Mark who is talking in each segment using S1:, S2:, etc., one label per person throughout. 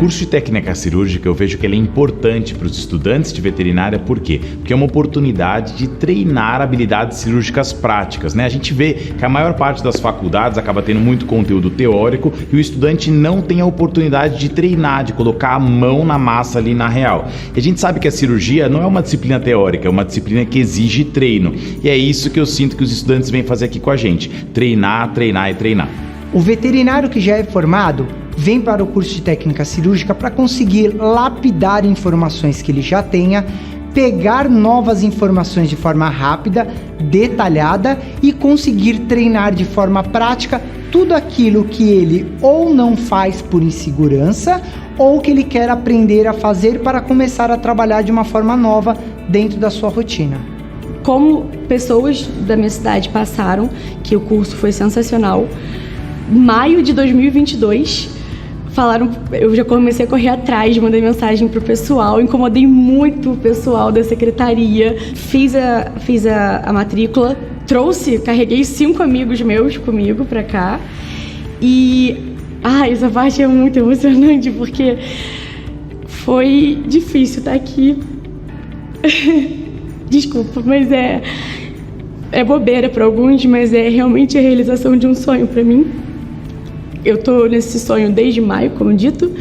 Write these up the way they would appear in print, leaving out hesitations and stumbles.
S1: curso de técnica cirúrgica, eu vejo que ele é importante para os estudantes de veterinária, por quê? Porque é uma oportunidade de treinar habilidades cirúrgicas práticas, né? A gente vê que a maior parte das faculdades acaba tendo muito conteúdo teórico e o estudante não tem a oportunidade de treinar, de colocar a mão na massa ali na real. E a gente sabe que a cirurgia não é uma disciplina teórica, é uma disciplina que exige treino. E é isso que eu sinto que os estudantes vêm fazer aqui com a gente: treinar, treinar e treinar.
S2: O veterinário que já é formado vem para o curso de técnica cirúrgica para conseguir lapidar informações que ele já tenha, pegar novas informações de forma rápida, detalhada e conseguir treinar de forma prática tudo aquilo que ele ou não faz por insegurança ou que ele quer aprender a fazer para começar a trabalhar de uma forma nova dentro da sua rotina.
S3: Como pessoas da minha cidade passaram, que o curso foi sensacional, maio de 2022, falaram, eu já comecei a correr atrás, mandei mensagem pro pessoal, incomodei muito o pessoal da secretaria, fiz a matrícula, carreguei 5 amigos meus comigo pra cá e essa parte é muito emocionante porque foi difícil estar aqui. Desculpa, mas é bobeira para alguns, mas é realmente a realização de um sonho para mim. Eu tô nesse sonho desde maio, como dito,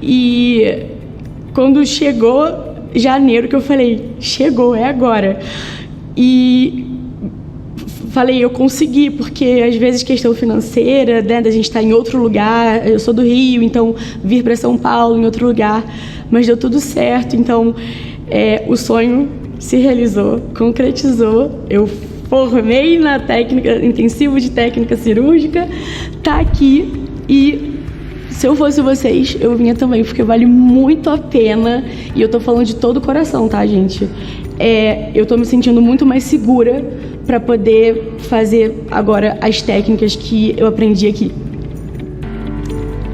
S3: e quando chegou janeiro que eu falei, chegou, é agora. E falei, eu consegui, porque às vezes questão financeira, né, da gente estar em outro lugar, eu sou do Rio, então vir para São Paulo em outro lugar, mas deu tudo certo, então o sonho se realizou, concretizou, eu formei na técnica, intensivo de técnica cirúrgica, tá aqui e se eu fosse vocês, eu vinha também, porque vale muito a pena e eu tô falando de todo o coração, tá, gente? Eu tô me sentindo muito mais segura para poder fazer agora as técnicas que eu aprendi aqui.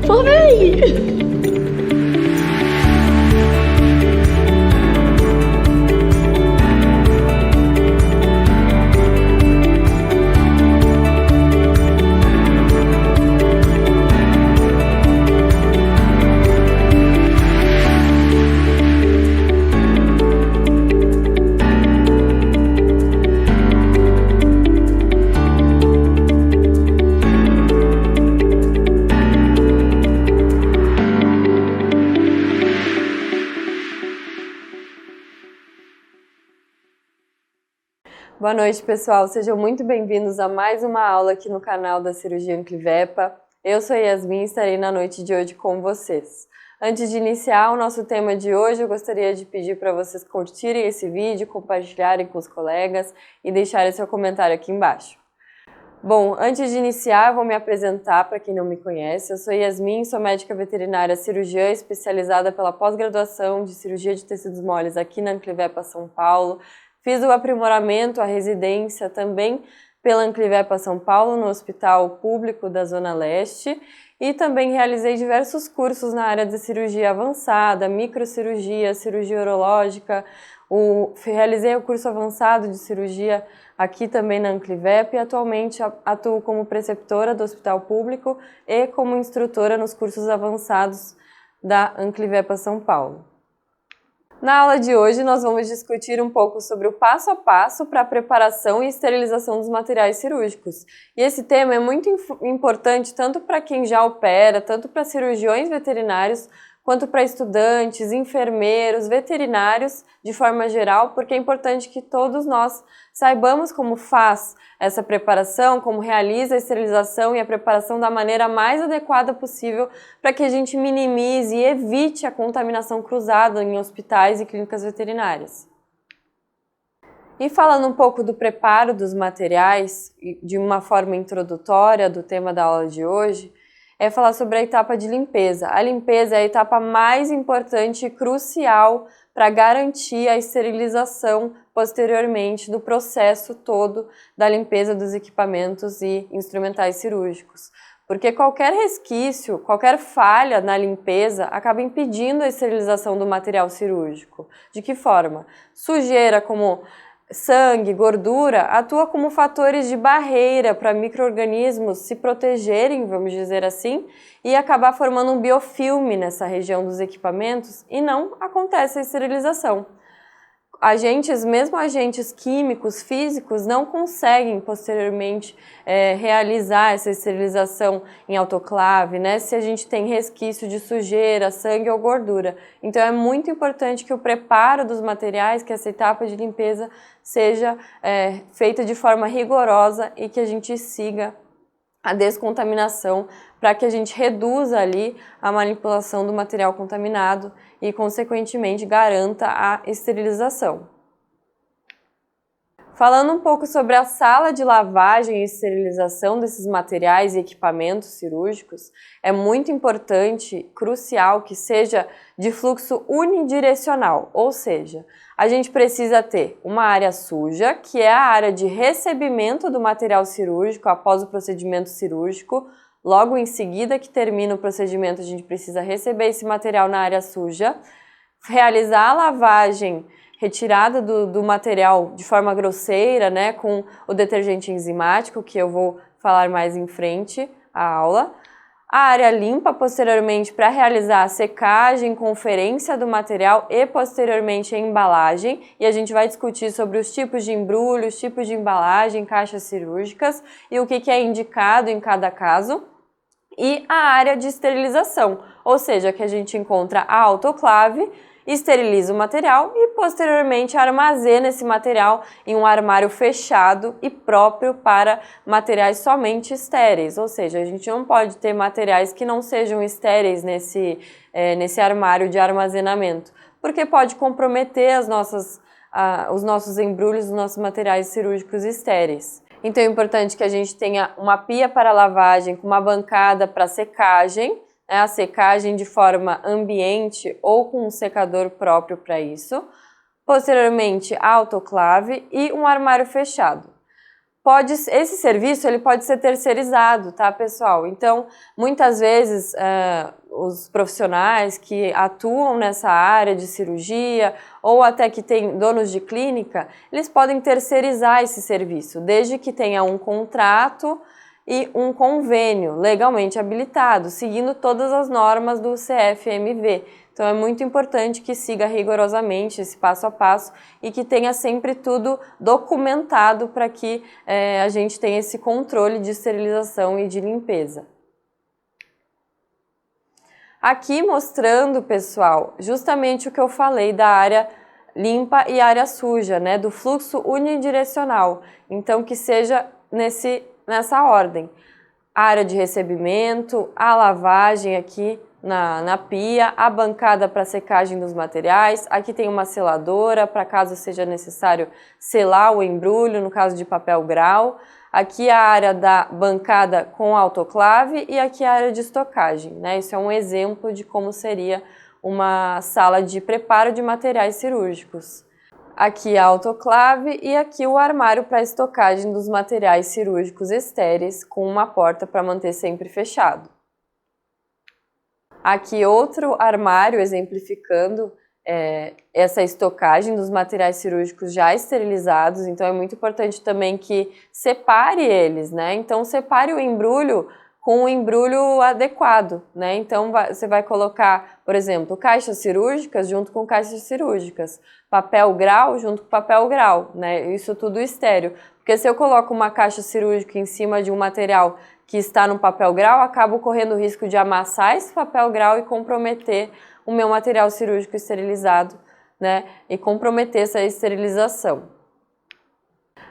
S3: Formei!
S4: Boa noite, pessoal. Sejam muito bem-vindos a mais uma aula aqui no canal da Cirurgia Anclivepa. Eu sou Yasmin e estarei na noite de hoje com vocês. Antes de iniciar o nosso tema de hoje, eu gostaria de pedir para vocês curtirem esse vídeo, compartilharem com os colegas e deixarem seu comentário aqui embaixo. Bom, antes de iniciar, vou me apresentar para quem não me conhece. Eu sou Yasmin, sou médica veterinária cirurgiã especializada pela pós-graduação de cirurgia de tecidos moles aqui na Anclivepa São Paulo. Fiz o aprimoramento, a residência também pela Anclivepa São Paulo, no Hospital Público da Zona Leste, e também realizei diversos cursos na área de cirurgia avançada, microcirurgia, cirurgia urológica, realizei o curso avançado de cirurgia aqui também na Anclivepa e atualmente atuo como preceptora do Hospital Público e como instrutora nos cursos avançados da Anclivepa São Paulo. Na aula de hoje, nós vamos discutir um pouco sobre o passo a passo para a preparação e esterilização dos materiais cirúrgicos. E esse tema é muito importante tanto para quem já opera, tanto para cirurgiões veterinários, quanto para estudantes, enfermeiros, veterinários, de forma geral, porque é importante que todos nós saibamos como faz essa preparação, como realiza a esterilização e a preparação da maneira mais adequada possível para que a gente minimize e evite a contaminação cruzada em hospitais e clínicas veterinárias. E falando um pouco do preparo dos materiais, de uma forma introdutória do tema da aula de hoje, é falar sobre a etapa de limpeza. A limpeza é a etapa mais importante e crucial para garantir a esterilização posteriormente do processo todo da limpeza dos equipamentos e instrumentais cirúrgicos. Porque qualquer resquício, qualquer falha na limpeza acaba impedindo a esterilização do material cirúrgico. De que forma? Sujeira como sangue, gordura, atua como fatores de barreira para micro-organismos se protegerem, vamos dizer assim, e acabar formando um biofilme nessa região dos equipamentos e não acontece a esterilização. Mesmo agentes químicos, físicos, não conseguem posteriormente realizar essa esterilização em autoclave, né, se a gente tem resquício de sujeira, sangue ou gordura. Então é muito importante que o preparo dos materiais, que essa etapa de limpeza seja feita de forma rigorosa e que a gente siga a descontaminação para que a gente reduza ali a manipulação do material contaminado e, consequentemente, garanta a esterilização. Falando um pouco sobre a sala de lavagem e esterilização desses materiais e equipamentos cirúrgicos, é muito importante, crucial, que seja de fluxo unidirecional, ou seja, a gente precisa ter uma área suja, que é a área de recebimento do material cirúrgico após o procedimento cirúrgico. Logo em seguida que termina o procedimento, a gente precisa receber esse material na área suja, realizar a lavagem, retirada do material de forma grosseira, né, com o detergente enzimático, que eu vou falar mais em frente à aula. A área limpa posteriormente para realizar a secagem, conferência do material e posteriormente a embalagem. E a gente vai discutir sobre os tipos de embrulho, os tipos de embalagem, caixas cirúrgicas e o que é indicado em cada caso. E a área de esterilização, ou seja, que a gente encontra a autoclave, esteriliza o material e posteriormente armazena esse material em um armário fechado e próprio para materiais somente estéreis, ou seja, a gente não pode ter materiais que não sejam estéreis nesse armário de armazenamento, porque pode comprometer os nossos embrulhos, os nossos materiais cirúrgicos estéreis. Então é importante que a gente tenha uma pia para lavagem com uma bancada para secagem, a secagem de forma ambiente ou com um secador próprio para isso. Posteriormente, a autoclave e um armário fechado. Esse serviço ele pode ser terceirizado, tá, pessoal? Então, muitas vezes, os profissionais que atuam nessa área de cirurgia ou até que têm donos de clínica, eles podem terceirizar esse serviço, desde que tenha um contrato e um convênio legalmente habilitado, seguindo todas as normas do CFMV. Então é muito importante que siga rigorosamente esse passo a passo e que tenha sempre tudo documentado para que a gente tenha esse controle de esterilização e de limpeza. Aqui mostrando, pessoal, justamente o que eu falei da área limpa e área suja, né, do fluxo unidirecional. Então que seja nessa ordem, a área de recebimento, a lavagem aqui na pia, a bancada para secagem dos materiais, aqui tem uma seladora para caso seja necessário selar o embrulho, no caso de papel grau, aqui a área da bancada com autoclave e aqui a área de estocagem, né? Isso é um exemplo de como seria uma sala de preparo de materiais cirúrgicos. Aqui a autoclave e aqui o armário para estocagem dos materiais cirúrgicos estéreis com uma porta para manter sempre fechado. Aqui outro armário exemplificando essa estocagem dos materiais cirúrgicos já esterilizados, então é muito importante também que separe eles, né? Então separe o embrulho com o embrulho adequado, né? Então você vai colocar, por exemplo, caixas cirúrgicas junto com caixas cirúrgicas, papel grau junto com papel grau, né? Isso tudo estéril. Porque se eu coloco uma caixa cirúrgica em cima de um material que está no papel grau, acabo correndo o risco de amassar esse papel grau e comprometer o meu material cirúrgico esterilizado, né? E comprometer essa esterilização.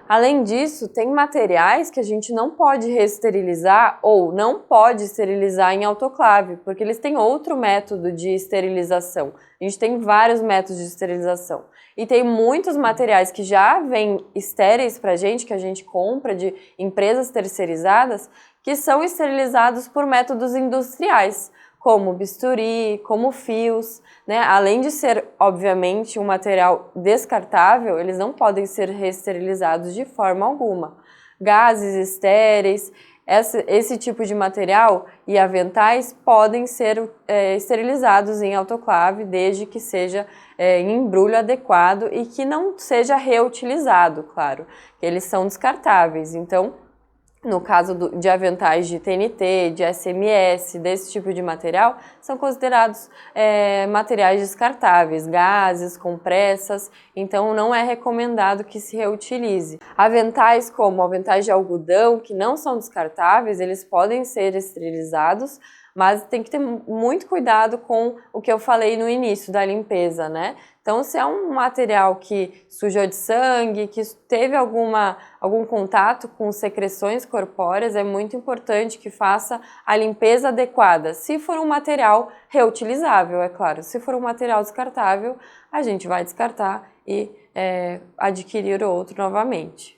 S4: Além disso, tem materiais que a gente não pode reesterilizar ou não pode esterilizar em autoclave, porque eles têm outro método de esterilização. A gente tem vários métodos de esterilização. E tem muitos materiais que já vêm estéreis pra gente, que a gente compra de empresas terceirizadas, que são esterilizados por métodos industriais, como bisturi, como fios, né? Além de ser, obviamente, um material descartável, eles não podem ser reesterilizados de forma alguma. Gases estéreis esse tipo de material e aventais podem ser esterilizados em autoclave, desde que seja em embrulho adequado e que não seja reutilizado, claro, que eles são descartáveis. Então, no caso de aventais de TNT, de SMS, desse tipo de material, são considerados materiais descartáveis, gases, compressas, então não é recomendado que se reutilize. Aventais como aventais de algodão, que não são descartáveis, eles podem ser esterilizados, mas tem que ter muito cuidado com o que eu falei no início da limpeza, né? Então, se é um material que sujou de sangue, que teve algum contato com secreções corpóreas, é muito importante que faça a limpeza adequada. Se for um material reutilizável, é claro. Se for um material descartável, a gente vai descartar e adquirir outro novamente.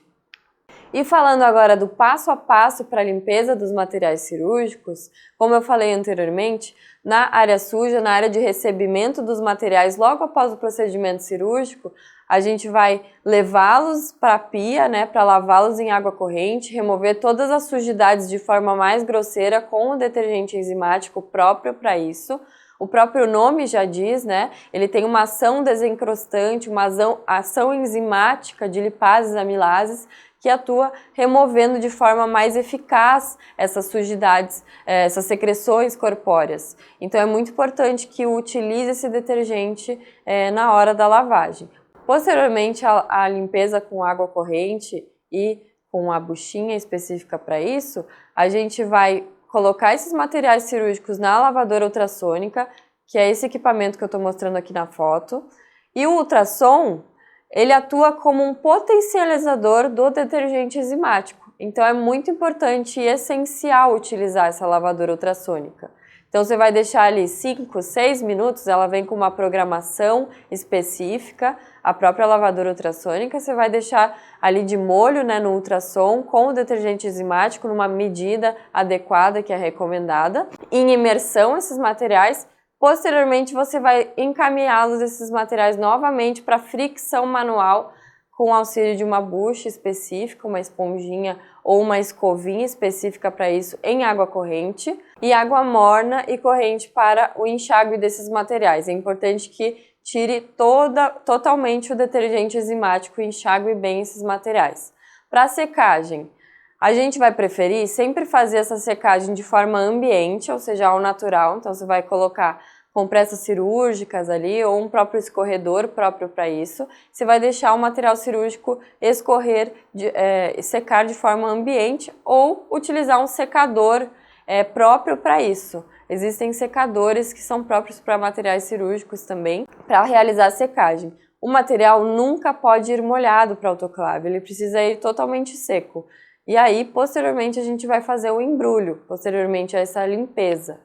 S4: E falando agora do passo a passo para a limpeza dos materiais cirúrgicos, como eu falei anteriormente, na área suja, na área de recebimento dos materiais logo após o procedimento cirúrgico, a gente vai levá-los para a pia, né, para lavá-los em água corrente, remover todas as sujidades de forma mais grosseira com o detergente enzimático próprio para isso. O próprio nome já diz, né? Ele tem uma ação desencrostante, uma ação enzimática de lipases e amilases que atua removendo de forma mais eficaz essas sujidades, essas secreções corpóreas. Então é muito importante que utilize esse detergente na hora da lavagem. Posteriormente, a limpeza com água corrente e com a buchinha específica para isso, a gente vai colocar esses materiais cirúrgicos na lavadora ultrassônica, que é esse equipamento que eu estou mostrando aqui na foto, e o ultrassom, ele atua como um potencializador do detergente enzimático. Então é muito importante e essencial utilizar essa lavadora ultrassônica. Então você vai deixar ali 5, 6 minutos, ela vem com uma programação específica, a própria lavadora ultrassônica, você vai deixar ali de molho, né, no ultrassom com o detergente enzimático numa medida adequada que é recomendada. Em imersão esses materiais, posteriormente você vai encaminhá-los, esses materiais, novamente para fricção manual com o auxílio de uma bucha específica, uma esponjinha ou uma escovinha específica para isso em água corrente e água morna e corrente para o enxágue desses materiais. É importante que tire totalmente o detergente enzimático e enxague bem esses materiais. Para secagem, a gente vai preferir sempre fazer essa secagem de forma ambiente, ou seja, ao natural. Então você vai colocar compressas cirúrgicas ali ou um próprio escorredor próprio para isso. Você vai deixar o material cirúrgico escorrer, secar de forma ambiente ou utilizar um secador próprio para isso. Existem secadores que são próprios para materiais cirúrgicos também, para realizar a secagem. O material nunca pode ir molhado para autoclave, ele precisa ir totalmente seco. E aí, posteriormente, a gente vai fazer o embrulho, posteriormente a essa limpeza.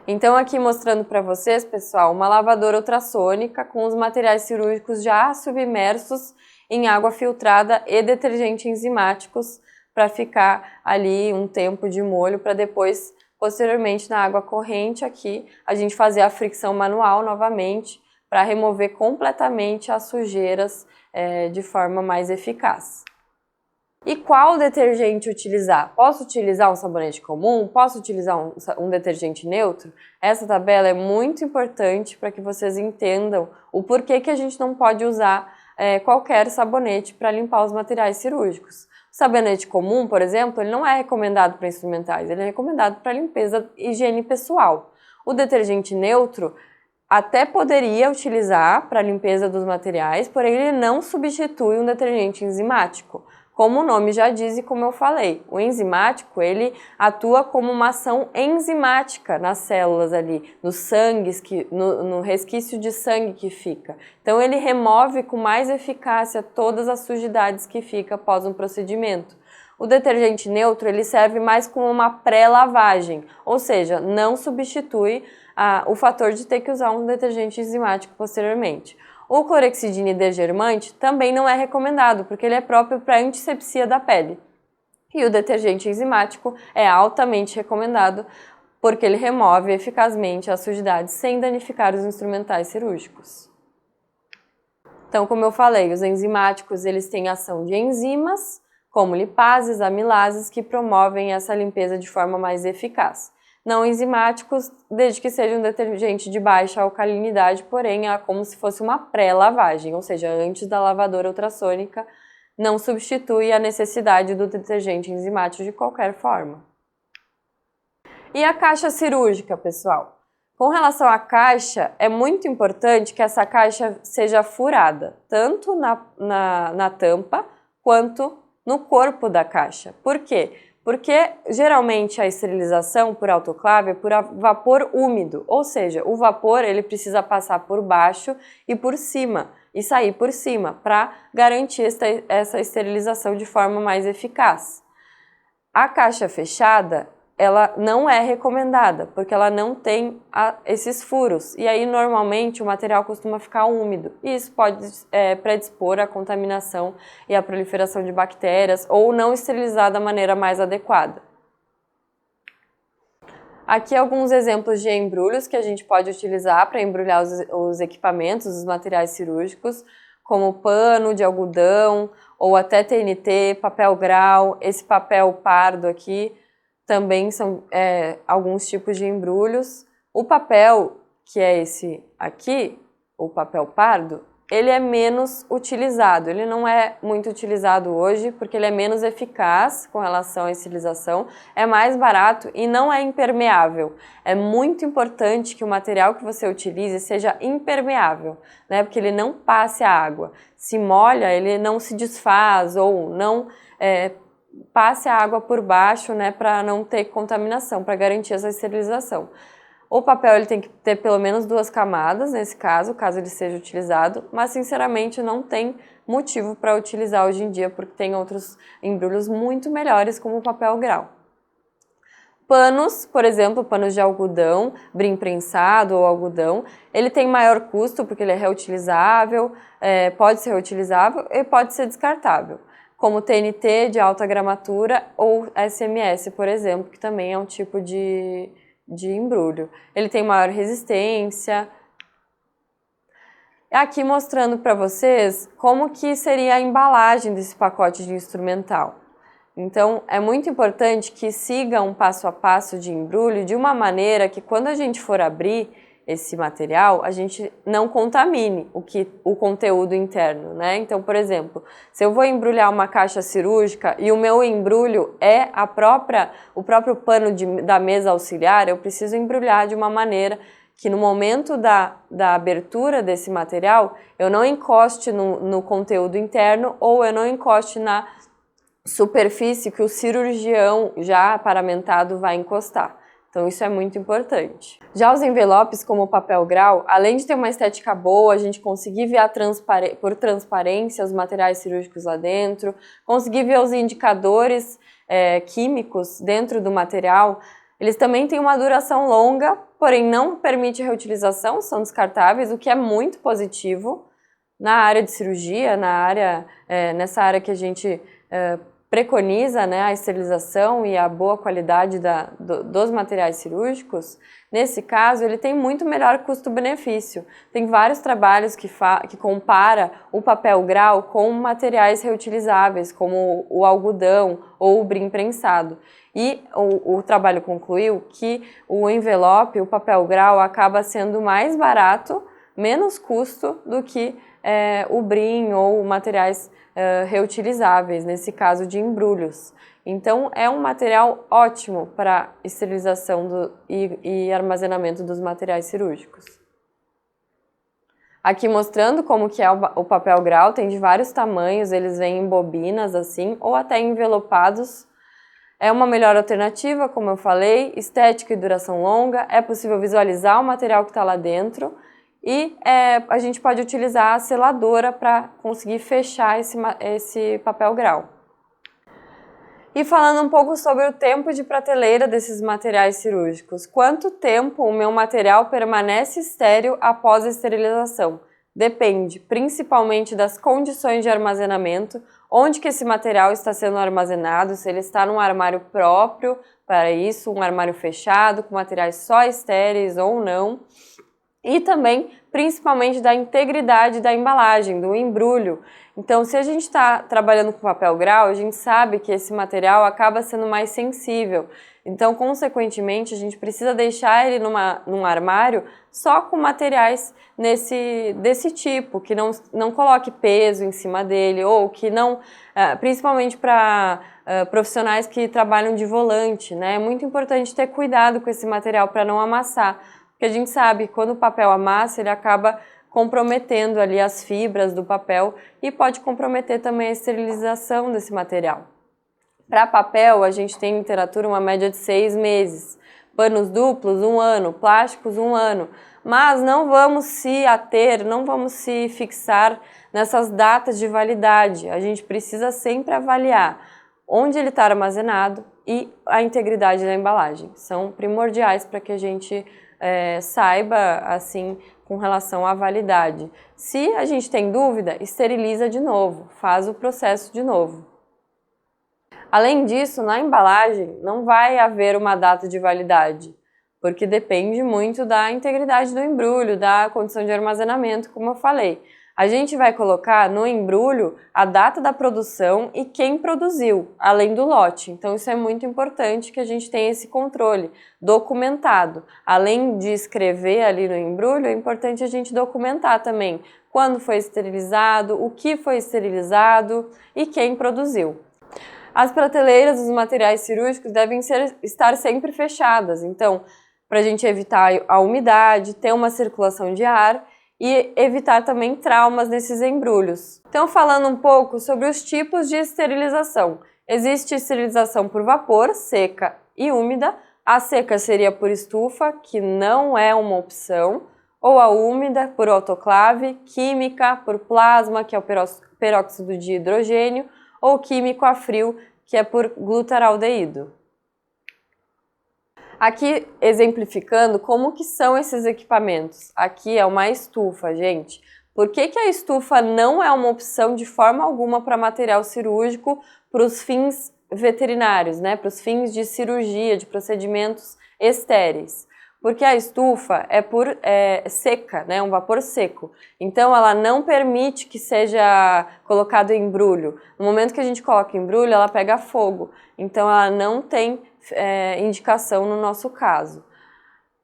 S4: Então, aqui mostrando para vocês, pessoal, uma lavadora ultrassônica com os materiais cirúrgicos já submersos em água filtrada e detergente enzimáticos para ficar ali um tempo de molho para depois, posteriormente, na água corrente aqui, a gente fazer a fricção manual novamente para remover completamente as sujeiras de forma mais eficaz. E qual detergente utilizar? Posso utilizar um sabonete comum? Posso utilizar um detergente neutro? Essa tabela é muito importante para que vocês entendam o porquê que a gente não pode usar qualquer sabonete para limpar os materiais cirúrgicos. O sabonete comum, por exemplo, ele não é recomendado para instrumentais, ele é recomendado para limpeza e higiene pessoal. O detergente neutro até poderia utilizar para limpeza dos materiais, porém ele não substitui um detergente enzimático. Como o nome já diz e como eu falei, o enzimático ele atua como uma ação enzimática nas células ali, no sangue, no resquício de sangue que fica. Então ele remove com mais eficácia todas as sujidades que ficam após um procedimento. O detergente neutro ele serve mais como uma pré-lavagem, ou seja, não substitui o fator de ter que usar um detergente enzimático posteriormente. O clorexidina desgermante também não é recomendado, porque ele é próprio para antisepsia da pele. E o detergente enzimático é altamente recomendado, porque ele remove eficazmente as sujidades sem danificar os instrumentais cirúrgicos. Então, como eu falei, os enzimáticos eles têm ação de enzimas, como lipases, amilases, que promovem essa limpeza de forma mais eficaz. Não enzimáticos, desde que seja um detergente de baixa alcalinidade, porém é como se fosse uma pré-lavagem, ou seja, antes da lavadora ultrassônica, não substitui a necessidade do detergente enzimático de qualquer forma. E a caixa cirúrgica, pessoal? Com relação à caixa, é muito importante que essa caixa seja furada, tanto na tampa quanto no corpo da caixa. Por quê? Porque geralmente a esterilização por autoclave é por vapor úmido, ou seja, o vapor ele precisa passar por baixo e por cima, e sair por cima, para garantir essa esterilização de forma mais eficaz. A caixa fechada, ela não é recomendada, porque ela não tem esses furos, e aí normalmente o material costuma ficar úmido, e isso pode predispor à contaminação e à proliferação de bactérias, ou não esterilizar da maneira mais adequada. Aqui alguns exemplos de embrulhos que a gente pode utilizar para embrulhar os equipamentos, os materiais cirúrgicos, como pano de algodão, ou até TNT, papel grau, esse papel pardo aqui, também são alguns tipos de embrulhos. O papel, que é esse aqui, o papel pardo, ele é menos utilizado. Ele não é muito utilizado hoje porque ele é menos eficaz com relação à esterilização, é mais barato e não é impermeável. É muito importante que o material que você utilize seja impermeável, né? Porque ele não passe a água. Se molha, ele não se desfaz ou não passe a água por baixo, né, para não ter contaminação, para garantir essa esterilização. O papel ele tem que ter pelo menos 2 camadas, nesse caso ele seja utilizado, mas sinceramente não tem motivo para utilizar hoje em dia, porque tem outros embrulhos muito melhores, como o papel grau. Panos, por exemplo, panos de algodão, brim prensado ou algodão, ele tem maior custo porque ele é reutilizável, pode ser reutilizável e pode ser descartável, como TNT de alta gramatura ou SMS, por exemplo, que também é um tipo de embrulho. Ele tem maior resistência. Aqui mostrando para vocês como que seria a embalagem desse pacote de instrumental. Então, é muito importante que siga um passo a passo de embrulho de uma maneira que quando a gente for abrir esse material, a gente não contamine o conteúdo interno, né? Então, por exemplo, se eu vou embrulhar uma caixa cirúrgica e o meu embrulho é o próprio pano da mesa auxiliar, eu preciso embrulhar de uma maneira que no momento da abertura desse material, eu não encoste no conteúdo interno ou eu não encoste na superfície que o cirurgião já paramentado vai encostar. Então isso é muito importante. Já os envelopes como o papel grau, além de ter uma estética boa, a gente conseguir ver por transparência os materiais cirúrgicos lá dentro, conseguir ver os indicadores químicos dentro do material, eles também têm uma duração longa, porém não permite reutilização, são descartáveis, o que é muito positivo na área de cirurgia, nessa área que a gente preconiza, né, a esterilização e a boa qualidade dos materiais cirúrgicos. Nesse caso, ele tem muito melhor custo-benefício. Tem vários trabalhos que compara o papel grau com materiais reutilizáveis, como o algodão ou o brim prensado. E o trabalho concluiu que o envelope, o papel grau, acaba sendo mais barato, menos custo do que o brim ou materiais reutilizáveis, nesse caso de embrulhos. Então, é um material ótimo para esterilização e armazenamento dos materiais cirúrgicos. Aqui mostrando como que é o papel grau, tem de vários tamanhos, eles vêm em bobinas assim, ou até envelopados. É uma melhor alternativa, como eu falei, estética e duração longa, é possível visualizar o material que está lá dentro, e a gente pode utilizar a seladora para conseguir fechar esse papel grau. E falando um pouco sobre o tempo de prateleira desses materiais cirúrgicos. Quanto tempo o meu material permanece estéril após a esterilização? Depende principalmente das condições de armazenamento, onde que esse material está sendo armazenado, se ele está num armário próprio para isso, um armário fechado, com materiais só estéreis ou não. E também principalmente da integridade da embalagem, do embrulho. Então, se a gente está trabalhando com papel grau, a gente sabe que esse material acaba sendo mais sensível. Então, consequentemente, a gente precisa deixar ele num armário só com materiais desse tipo, que não coloque peso em cima dele, ou que não, principalmente para profissionais que trabalham de volante, né? É muito importante ter cuidado com esse material para não amassar, porque a gente sabe que quando o papel amassa, ele acaba comprometendo ali as fibras do papel e pode comprometer também a esterilização desse material. Para papel, a gente tem em literatura uma média de 6 meses, panos duplos 1 ano, plásticos 1 ano, mas não vamos se fixar nessas datas de validade. A gente precisa sempre avaliar onde ele está armazenado e a integridade da embalagem. São primordiais para que a gente saiba, assim, com relação à validade. Se a gente tem dúvida, esteriliza de novo, faz o processo de novo. Além disso, na embalagem não vai haver uma data de validade, porque depende muito da integridade do embrulho, da condição de armazenamento, como eu falei. A gente vai colocar no embrulho a data da produção e quem produziu, além do lote. Então isso é muito importante que a gente tenha esse controle documentado. Além de escrever ali no embrulho, é importante a gente documentar também quando foi esterilizado, o que foi esterilizado e quem produziu. As prateleiras dos materiais cirúrgicos devem estar sempre fechadas, então, para a gente evitar a umidade, ter uma circulação de ar e evitar também traumas nesses embrulhos. Então, falando um pouco sobre os tipos de esterilização. Existe esterilização por vapor, seca e úmida. A seca seria por estufa, que não é uma opção, ou a úmida por autoclave, química por plasma, que é o peróxido de hidrogênio, ou químico a frio, que é por glutaraldeído. Aqui exemplificando como que são esses equipamentos. Aqui é uma estufa, gente. Por que a estufa não é uma opção de forma alguma para material cirúrgico para os fins veterinários, né? Para os fins de cirurgia, de procedimentos estéreis? Porque a estufa é seca, né? Um vapor seco. Então ela não permite que seja colocado em embrulho. No momento que a gente coloca em embrulho, ela pega fogo. Então ela não tem indicação no nosso caso.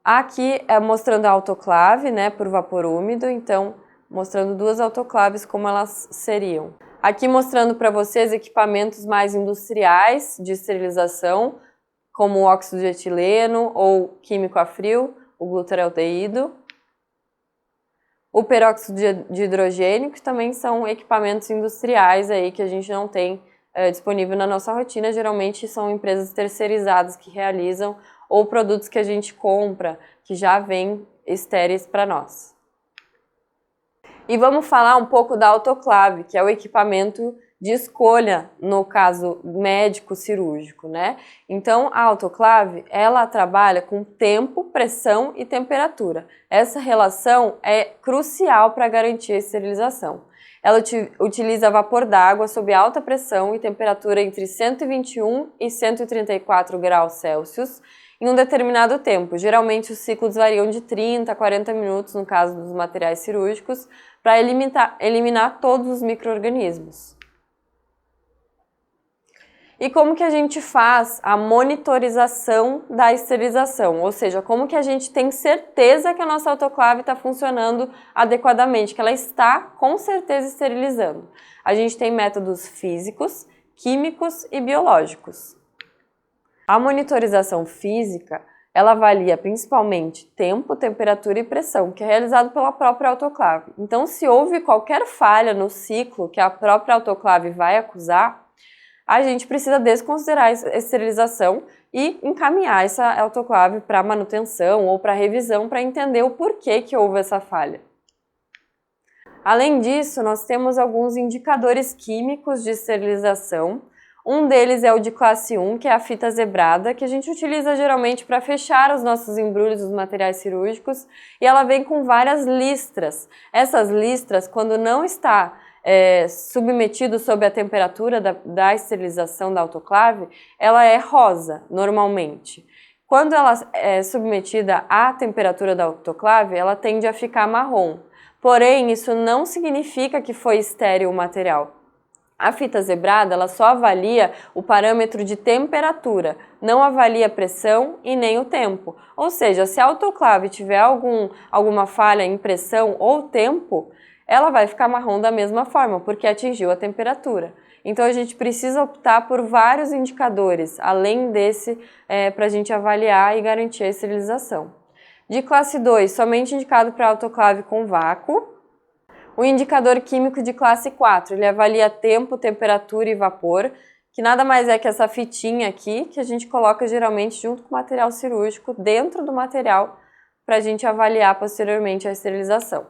S4: Aqui é mostrando a autoclave, né? Por vapor úmido. Então mostrando 2 autoclaves como elas seriam. Aqui mostrando para vocês equipamentos mais industriais de esterilização, como o óxido de etileno ou químico a frio, o glutaraldeído, o peróxido de hidrogênio, que também são equipamentos industriais aí que a gente não tem disponível na nossa rotina. Geralmente são empresas terceirizadas que realizam ou produtos que a gente compra que já vêm estéreis para nós. E vamos falar um pouco da autoclave, que é o equipamento de escolha no caso médico cirúrgico, né? Então a autoclave, ela trabalha com tempo, pressão e temperatura. Essa relação é crucial para garantir a esterilização. Ela utiliza vapor d'água sob alta pressão e temperatura entre 121 e 134 graus Celsius em um determinado tempo. Geralmente os ciclos variam de 30 a 40 minutos no caso dos materiais cirúrgicos para eliminar todos os micro-organismos. E como que a gente faz a monitorização da esterilização? Ou seja, como que a gente tem certeza que a nossa autoclave está funcionando adequadamente, que ela está com certeza esterilizando? A gente tem métodos físicos, químicos e biológicos. A monitorização física, ela avalia principalmente tempo, temperatura e pressão, que é realizado pela própria autoclave. Então, se houve qualquer falha no ciclo que a própria autoclave vai acusar, a gente precisa desconsiderar a esterilização e encaminhar essa autoclave para manutenção ou para revisão para entender o porquê que houve essa falha. Além disso, nós temos alguns indicadores químicos de esterilização. Um deles é o de classe 1, que é a fita zebrada, que a gente utiliza geralmente para fechar os nossos embrulhos dos materiais cirúrgicos, e ela vem com várias listras. Essas listras, quando não está submetido sob a temperatura da esterilização da autoclave, ela é rosa, normalmente. Quando ela é submetida à temperatura da autoclave, ela tende a ficar marrom. Porém, isso não significa que foi estéril o material. A fita zebrada, ela só avalia o parâmetro de temperatura, não avalia a pressão e nem o tempo. Ou seja, se a autoclave tiver alguma falha em pressão ou tempo, ela vai ficar marrom da mesma forma, porque atingiu a temperatura. Então, a gente precisa optar por vários indicadores, além desse, para a gente avaliar e garantir a esterilização. De classe 2, somente indicado para autoclave com vácuo. O indicador químico de classe 4, ele avalia tempo, temperatura e vapor, que nada mais é que essa fitinha aqui, que a gente coloca geralmente junto com o material cirúrgico, dentro do material, para a gente avaliar posteriormente a esterilização.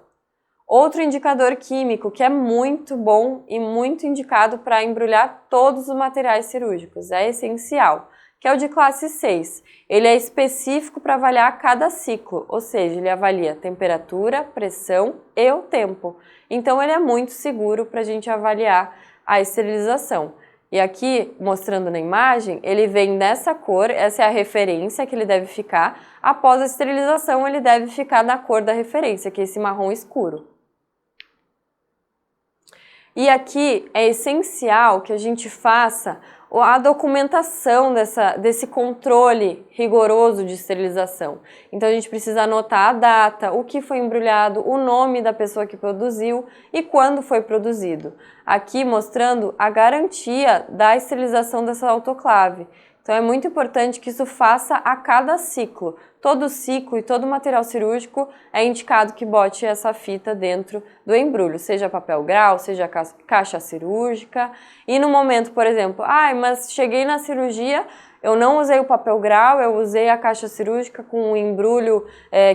S4: Outro indicador químico que é muito bom e muito indicado para embrulhar todos os materiais cirúrgicos, é essencial, que é o de classe 6. Ele é específico para avaliar cada ciclo, ou seja, ele avalia temperatura, pressão e o tempo. Então, ele é muito seguro para a gente avaliar a esterilização. E aqui, mostrando na imagem, ele vem nessa cor, essa é a referência que ele deve ficar. Após a esterilização, ele deve ficar na cor da referência, que é esse marrom escuro. E aqui é essencial que a gente faça a documentação desse controle rigoroso de esterilização. Então, a gente precisa anotar a data, o que foi embrulhado, o nome da pessoa que produziu e quando foi produzido. Aqui mostrando a garantia da esterilização dessa autoclave. Então, é muito importante que isso faça a cada ciclo. Todo ciclo e todo material cirúrgico é indicado que bote essa fita dentro do embrulho, seja papel grau, seja caixa cirúrgica. E no momento, por exemplo, mas cheguei na cirurgia, eu não usei o papel grau, eu usei a caixa cirúrgica com um embrulho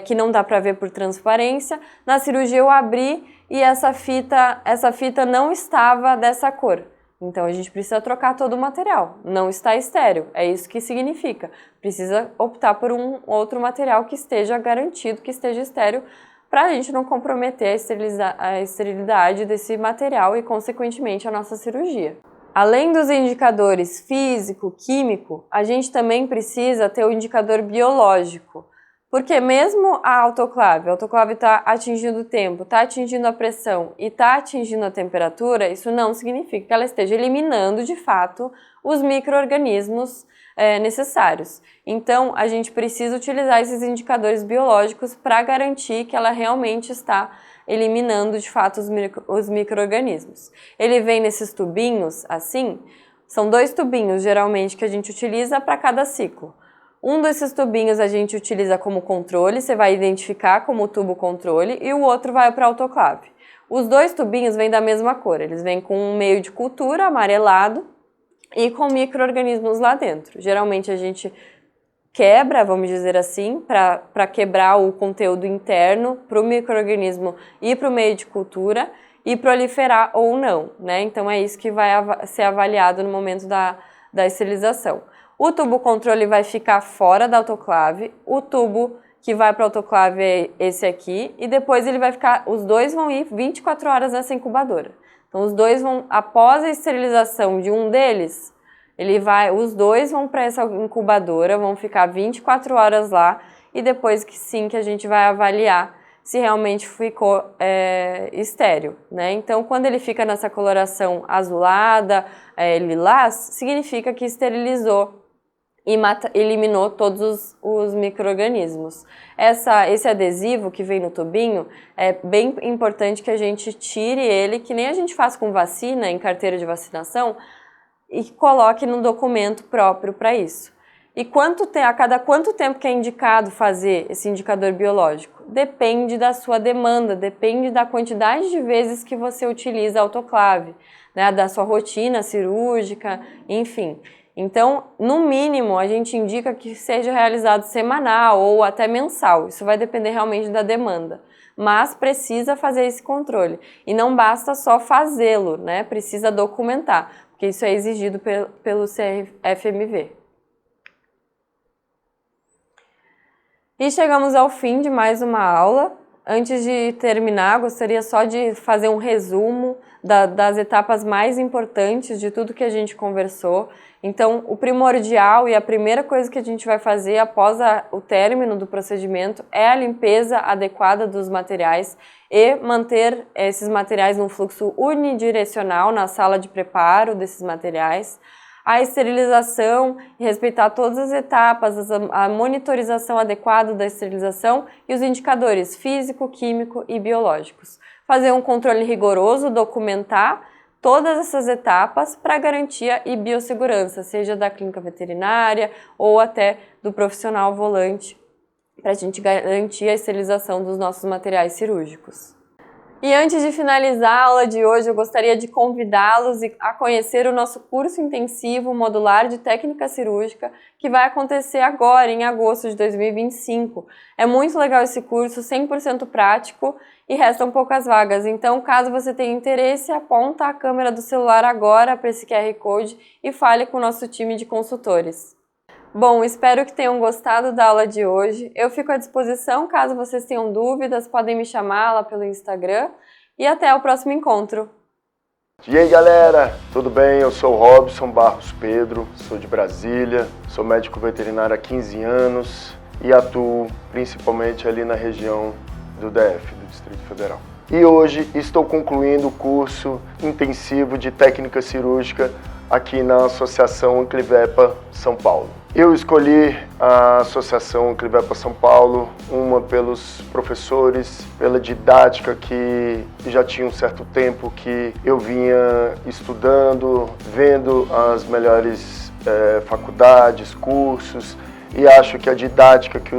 S4: que não dá para ver por transparência. Na cirurgia eu abri e essa fita não estava dessa cor. Então, a gente precisa trocar todo o material, não está estéril, é isso que significa. Precisa optar por um outro material que esteja garantido, que esteja estéril, para a gente não comprometer a esterilidade desse material e, consequentemente, a nossa cirurgia. Além dos indicadores físico, químico, a gente também precisa ter o indicador biológico. Porque mesmo a autoclave está atingindo o tempo, está atingindo a pressão e está atingindo a temperatura, isso não significa que ela esteja eliminando, de fato, os micro-organismos necessários. Então, a gente precisa utilizar esses indicadores biológicos para garantir que ela realmente está eliminando, de fato, os micro-organismos. Ele vem nesses tubinhos, assim, são 2 tubinhos, geralmente, que a gente utiliza para cada ciclo. Um desses tubinhos a gente utiliza como controle, você vai identificar como tubo controle, e o outro vai para a autoclave. Os 2 tubinhos vêm da mesma cor, eles vêm com um meio de cultura amarelado e com micro-organismos lá dentro. Geralmente a gente quebra, vamos dizer assim, para quebrar o conteúdo interno para o micro-organismo e para o meio de cultura e proliferar ou não, né? Então é isso que vai ser avaliado no momento da esterilização. O tubo controle vai ficar fora da autoclave, o tubo que vai para a autoclave é esse aqui, e depois os 2 vão ir 24 horas nessa incubadora. Então, os 2 vão, após a esterilização de um deles, os 2 vão para essa incubadora, vão ficar 24 horas lá, e depois que a gente vai avaliar se realmente ficou estéril, né? Então, quando ele fica nessa coloração azulada, lilás, significa que esterilizou e eliminou todos os micro-organismos. Esse adesivo que vem no tubinho, é bem importante que a gente tire ele, que nem a gente faz com vacina, em carteira de vacinação, e coloque no documento próprio para isso. E a cada quanto tempo que é indicado fazer esse indicador biológico? Depende da sua demanda, depende da quantidade de vezes que você utiliza a autoclave, né, da sua rotina cirúrgica, enfim. Então, no mínimo, a gente indica que seja realizado semanal ou até mensal. Isso vai depender realmente da demanda. Mas precisa fazer esse controle. E não basta só fazê-lo, né? Precisa documentar, porque isso é exigido pelo CFMV. E chegamos ao fim de mais uma aula. Antes de terminar, gostaria só de fazer um resumo das etapas mais importantes de tudo que a gente conversou. Então, o primordial e a primeira coisa que a gente vai fazer após o término do procedimento é a limpeza adequada dos materiais e manter esses materiais num fluxo unidirecional na sala de preparo desses materiais. A esterilização e respeitar todas as etapas, a monitorização adequada da esterilização e os indicadores físico, químico e biológicos. Fazer um controle rigoroso, documentar todas essas etapas para garantia e biossegurança, seja da clínica veterinária ou até do profissional volante, para a gente garantir a esterilização dos nossos materiais cirúrgicos. E antes de finalizar a aula de hoje, eu gostaria de convidá-los a conhecer o nosso curso intensivo modular de técnica cirúrgica, que vai acontecer agora, em agosto de 2025. É muito legal esse curso, 100% prático, e restam poucas vagas. Então, caso você tenha interesse, aponta a câmera do celular agora para esse QR Code e fale com o nosso time de consultores. Bom, espero que tenham gostado da aula de hoje. Eu fico à disposição, caso vocês tenham dúvidas, podem me chamar lá pelo Instagram. E até o próximo encontro.
S5: E aí galera, tudo bem? Eu sou o Robson Barros Pedro, sou de Brasília, sou médico veterinário há 15 anos e atuo principalmente ali na região do DF, do Distrito Federal. E hoje estou concluindo o curso intensivo de técnica cirúrgica aqui na Associação Anclivepa São Paulo. Eu escolhi a Associação Anclivepa São Paulo, uma pelos professores, pela didática que já tinha um certo tempo que eu vinha estudando, vendo as melhores faculdades, cursos, e acho que a didática que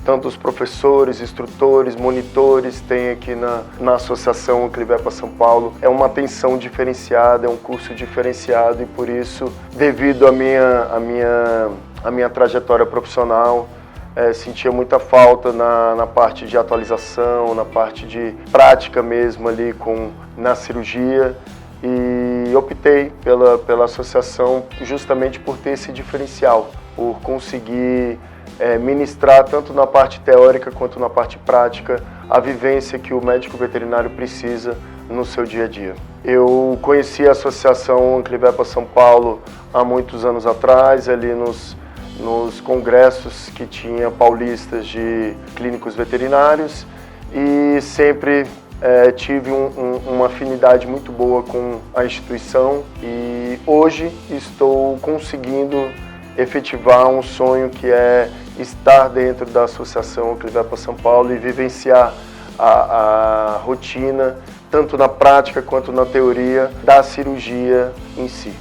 S5: tanto os professores, instrutores, monitores têm aqui na Associação Anclivepa São Paulo é uma atenção diferenciada, é um curso diferenciado e por isso, devido à minha trajetória profissional, sentia muita falta na parte de atualização, na parte de prática mesmo ali na cirurgia e optei pela associação justamente por ter esse diferencial, por conseguir ministrar tanto na parte teórica quanto na parte prática a vivência que o médico veterinário precisa no seu dia a dia. Eu conheci a Associação Anclivepa São Paulo há muitos anos atrás, ali nos congressos que tinha paulistas de clínicos veterinários e sempre tive uma afinidade muito boa com a instituição e hoje estou conseguindo efetivar um sonho que é estar dentro da Associação Anclivepa São Paulo e vivenciar a rotina, tanto na prática quanto na teoria, da cirurgia em si.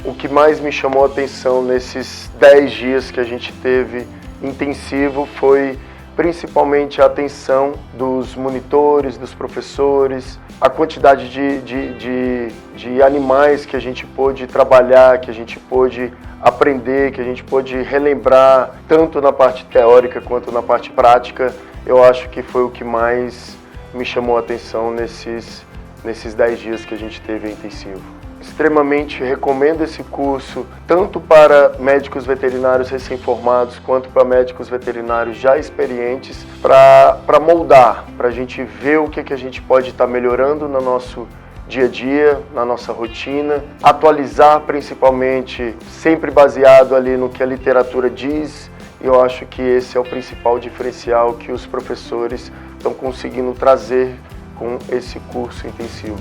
S5: O que mais me chamou a atenção nesses 10 dias que a gente teve intensivo foi principalmente a atenção dos monitores, dos professores, a quantidade de animais que a gente pôde trabalhar, que a gente pôde aprender, que a gente pôde relembrar, tanto na parte teórica quanto na parte prática. Eu acho que foi o que mais me chamou a atenção nesses 10 dias que a gente teve intensivo. Extremamente recomendo esse curso, tanto para médicos veterinários recém-formados, quanto para médicos veterinários já experientes, para moldar, para a gente ver o que a gente pode estar melhorando no nosso dia a dia, na nossa rotina, atualizar principalmente, sempre baseado ali no que a literatura diz, e eu acho que esse é o principal diferencial que os professores estão conseguindo trazer com esse curso intensivo.